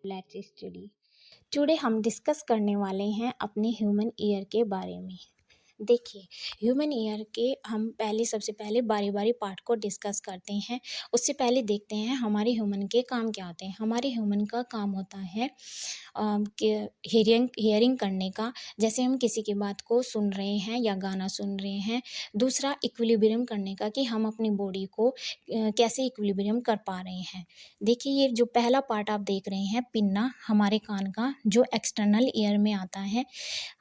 Let's study. Today हम discuss करने वाले हैं अपने ह्यूमन ईयर के बारे में। देखिए, ह्यूमन ईयर के हम सबसे पहले बारी बारी पार्ट को डिस्कस करते हैं। उससे पहले देखते हैं हमारे ह्यूमन के काम क्या होते हैं। हमारे ह्यूमन का काम होता है कि हियरिंग करने का, जैसे हम किसी की बात को सुन रहे हैं या गाना सुन रहे हैं। दूसरा, इक्विलिब्रियम करने का, कि हम अपनी बॉडी को कैसे इक्विलिब्रियम कर पा रहे हैं। देखिए, ये जो पहला पार्ट आप देख रहे हैं, पिन्ना, हमारे कान का, जो एक्सटर्नल ईयर में आता है।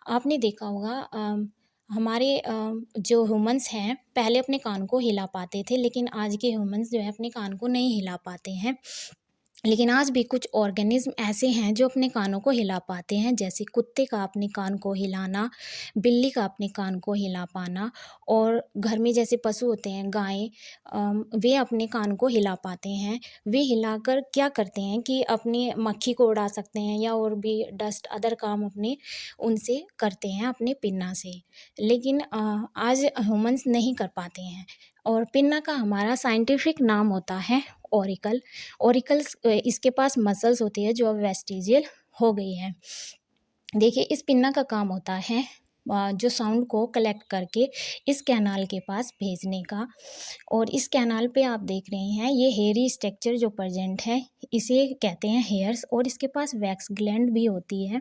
आपने देखा होगा हमारे जो ह्यूमंस हैं पहले अपने कान को हिला पाते थे, लेकिन आज के ह्यूमंस जो है अपने कान को नहीं हिला पाते हैं। लेकिन आज भी कुछ ऑर्गेनिज्म ऐसे हैं जो अपने कानों को हिला पाते हैं, जैसे कुत्ते का अपने कान को हिलाना, बिल्ली का अपने कान को हिला पाना, और घर में जैसे पशु होते हैं गायें, वे अपने कान को हिला पाते हैं। वे हिलाकर क्या करते हैं कि अपनी मक्खी को उड़ा सकते हैं या और भी डस्ट अदर काम अपने उनसे करते हैं अपने पिन्ना से। लेकिन आज ह्यूमंस नहीं कर पाते हैं। और पिन्ना का हमारा साइंटिफिक नाम होता है ओरिकल। ओरिकल्स, इसके पास मसल्स होती है जो अब वेस्टिजियल हो गई है। देखिए, इस पिन्ना का काम होता है जो साउंड को कलेक्ट करके इस कैनाल के पास भेजने का। और इस कैनाल पे आप देख रहे हैं ये हेयरी स्ट्रक्चर जो प्रेजेंट है, इसे कहते हैं हेयर्स। और इसके पास वैक्स ग्लैंड भी होती है।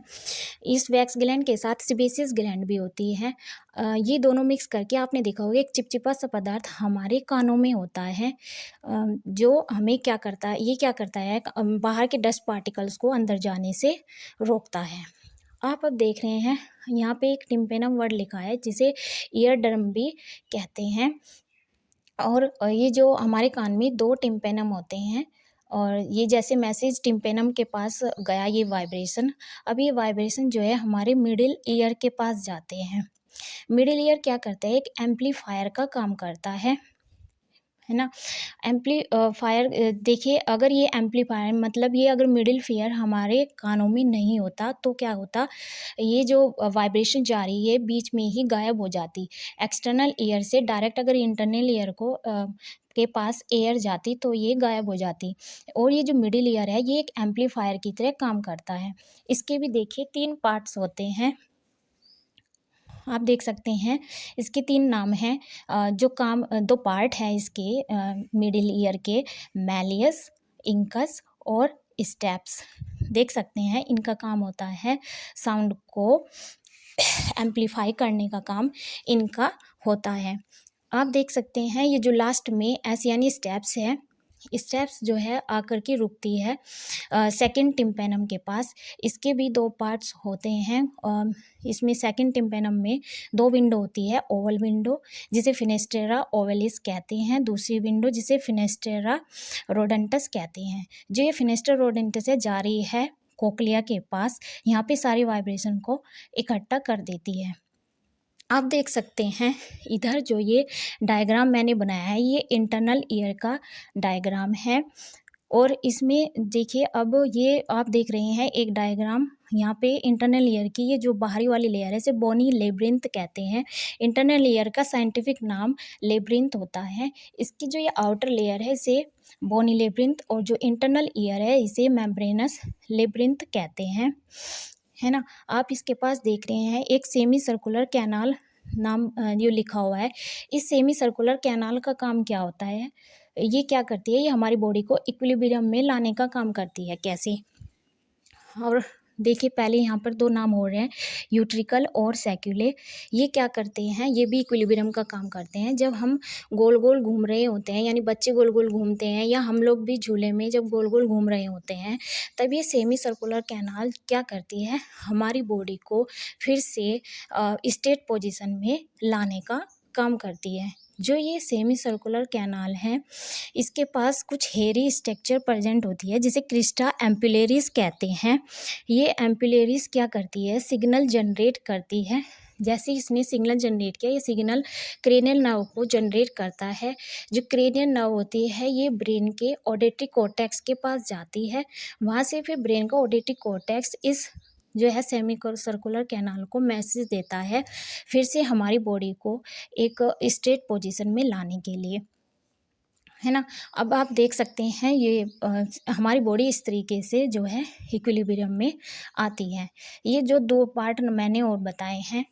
इस वैक्स ग्लैंड के साथ सिबेसियस ग्लैंड भी होती है। ये दोनों मिक्स करके आपने देखा होगा एक चिपचिपा सा पदार्थ हमारे कानों में होता है, जो हमें क्या करता है, ये क्या करता है, बाहर के डस्ट पार्टिकल्स को अंदर जाने से रोकता है। आप अब देख रहे हैं यहाँ पे एक टिम्पेनम वर्ड लिखा है जिसे ईयर ड्रम भी कहते हैं। और ये जो हमारे कान में दो टिम्पेनम होते हैं, और ये जैसे मैसेज टिम्पेनम के पास गया, ये वाइब्रेशन, अब ये वाइब्रेशन जो है हमारे मिडिल ईयर के पास जाते हैं। मिडिल ईयर क्या करता है, एक एम्पलीफायर का काम करता है ना। एम्पलीफायर, देखिए, अगर ये एम्पलीफायर मतलब ये अगर मिडिल ईयर हमारे कानों में नहीं होता तो क्या होता, ये जो वाइब्रेशन जा रही है बीच में ही गायब हो जाती। एक्सटर्नल ईयर से डायरेक्ट अगर इंटरनल ईयर को के पास एयर जाती तो ये गायब हो जाती। और ये जो मिडिल ईयर है ये एक एम्पलीफायर की तरह काम करता है। इसके भी देखिए 3 पार्ट्स होते हैं, आप देख सकते हैं। इसके 3 नाम हैं, जो काम 2 पार्ट हैं इसके मिडिल ईयर के, मैलियस, इंकस और स्टेप्स। देख सकते हैं इनका काम होता है साउंड को एम्पलीफाई करने का काम इनका होता है। आप देख सकते हैं ये जो लास्ट में एस यानी स्टेप्स है, स्टेप्स जो है आकर के रुकती है सेकंड टिम्पेनम के पास। इसके भी 2 पार्ट्स होते हैं। इसमें सेकंड टिम्पेनम में 2 विंडो होती है, ओवल विंडो जिसे फिनेस्टेरा ओवलिस कहते हैं, दूसरी विंडो जिसे फिनेस्टेरा रोडेंटस कहते हैं। जो ये फिनेस्टेरा रोडेंटस है जा रही है कोक्लिया के पास, यहाँ पे सारी वाइब्रेशन को इकट्ठा कर देती है। आप देख सकते हैं इधर जो ये डायग्राम मैंने बनाया है ये इंटरनल ईयर का डायग्राम है। और इसमें देखिए, अब ये आप देख रहे हैं एक डायग्राम यहाँ पे इंटरनल ईयर की, ये जो बाहरी वाली लेयर है इसे बोनी लेब्रिंथ कहते हैं। इंटरनल ईयर का साइंटिफिक नाम लेब्रिंथ होता है। इसकी जो ये आउटर लेयर है इसे बोनी लेब्रिंथ, और जो इंटरनल ईयर है इसे मेम्ब्रेनस लेब्रिंथ कहते हैं, है ना। आप इसके पास देख रहे हैं एक सेमी सर्कुलर कैनाल नाम जो लिखा हुआ है। इस सेमी सर्कुलर कैनाल का काम क्या होता है, ये क्या करती है, ये हमारी बॉडी को इक्विलिब्रियम में लाने का काम करती है। कैसे, और देखिए पहले यहाँ पर 2 नाम हो रहे हैं, यूट्रिकल और सैक्युले। ये क्या करते हैं, ये भी इक्विलिब्रियम का काम करते हैं। जब हम गोल गोल घूम रहे होते हैं, यानी बच्चे गोल गोल घूमते हैं या हम लोग भी झूले में जब गोल गोल घूम रहे होते हैं, तब ये सेमी सर्कुलर कैनाल क्या करती है, हमारी बॉडी को फिर से स्टेट पोजीशन में लाने का काम करती है। जो ये सेमी सर्कुलर कैनाल है इसके पास कुछ हेयरी स्ट्रक्चर प्रेजेंट होती है जिसे क्रिस्टा एम्पुलेरिस कहते हैं। ये एम्पुलेरिस क्या करती है, सिग्नल जनरेट करती है। जैसे इसने सिग्नल जनरेट किया, ये सिग्नल क्रेनियल नर्व को जनरेट करता है। जो क्रेनियल नर्व होती है ये ब्रेन के ऑडिटरी कॉर्टेक्स के पास जाती है। वहाँ से फिर ब्रेन का ऑडिटरी कॉर्टेक्स इस जो है सेमी सर्कुलर कैनाल को मैसेज देता है फिर से हमारी बॉडी को एक स्ट्रेट पोजीशन में लाने के लिए। है ना? अब आप देख सकते हैं ये हमारी बॉडी इस तरीके से जो है इक्विलिब्रियम में आती है। ये जो 2 पार्ट मैंने और बताए हैं,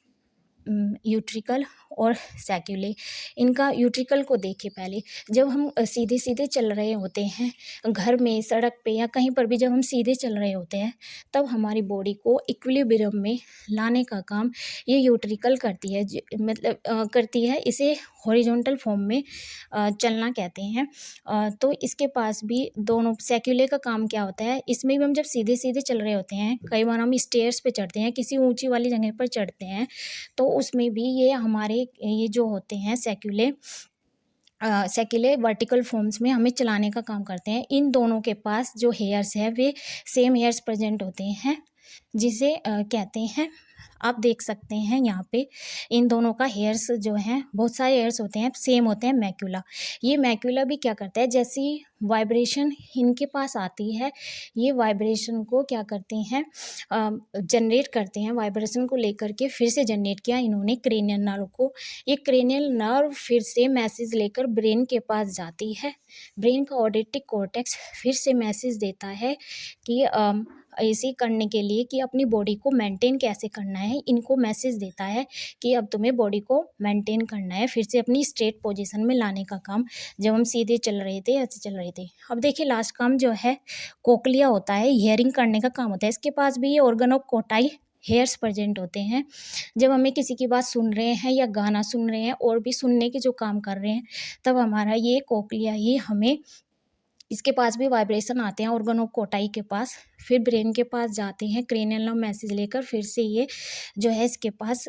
यूट्रिकल और सैक्युले। इनका यूट्रिकल को देखिए पहले। जब हम सीधे-सीधे चल रहे होते हैं, घर में, सड़क पे या कहीं पर भी जब हम सीधे चल रहे होते हैं, तब हमारी बॉडी को इक्विलिब्रियम में लाने का काम ये यूट्रिकल करती है। मतलब करती है। इसे हॉरिजॉन्टल फॉर्म में चलना कहते हैं। तो इसके पास भी दोनों सैक्युले का काम क्या होता है, इसमें भी हम जब सीधे-सीधे चल रहे होते हैं, कई बार हम स्टेयर्स पे चढ़ते हैं, किसी ऊँची वाली जगह पर चढ़ते हैं, तो उसमें भी ये हमारे ये जो होते हैं सैक्युले वर्टिकल फॉर्म्स में हमें चलाने का काम करते हैं। इन दोनों के पास जो हेयर्स है वे सेम हेयर्स प्रेजेंट होते हैं, जिसे कहते हैं, आप देख सकते हैं यहाँ पे इन दोनों का हेयर्स जो हैं, बहुत सारे हेयर्स होते हैं, सेम होते हैं मैक्यूला। ये मैक्यूला भी क्या करता है, जैसी वाइब्रेशन इनके पास आती है, ये वाइब्रेशन को क्या करते हैं, जनरेट करते हैं। वाइब्रेशन को लेकर के फिर से जनरेट किया इन्होंने क्रेनियल नर्व को। ये क्रेनियल नर्व फिर से मैसेज लेकर ब्रेन के पास जाती है। ब्रेन का ऑडिटिक कॉर्टेक्स फिर से मैसेज देता है कि ऐसे करने के लिए कि अपनी बॉडी को मेंटेन कैसे करना है, इनको मैसेज देता है कि अब तुम्हें बॉडी को मेंटेन करना है, फिर से अपनी स्ट्रेट पोजीशन में लाने का काम। जब हम सीधे चल रहे थे, ऐसे चल रहे थे। अब देखिए लास्ट काम जो है कोक्लिया होता है, हियरिंग करने का काम होता है। इसके पास भी ये organ of Kotai hairs present होते हैं। जब हमें किसी की बात सुन रहे हैं या गाना सुन रहे हैं और भी सुनने के जो काम कर रहे हैं, तब हमारा ये कोक्लिया ही हमें, इसके पास भी वाइब्रेशन आते हैं ऑर्गन ऑफ कोटाई के पास, फिर ब्रेन के पास जाते हैं क्रेनियल नर्व मैसेज लेकर, फिर से ये जो है इसके पास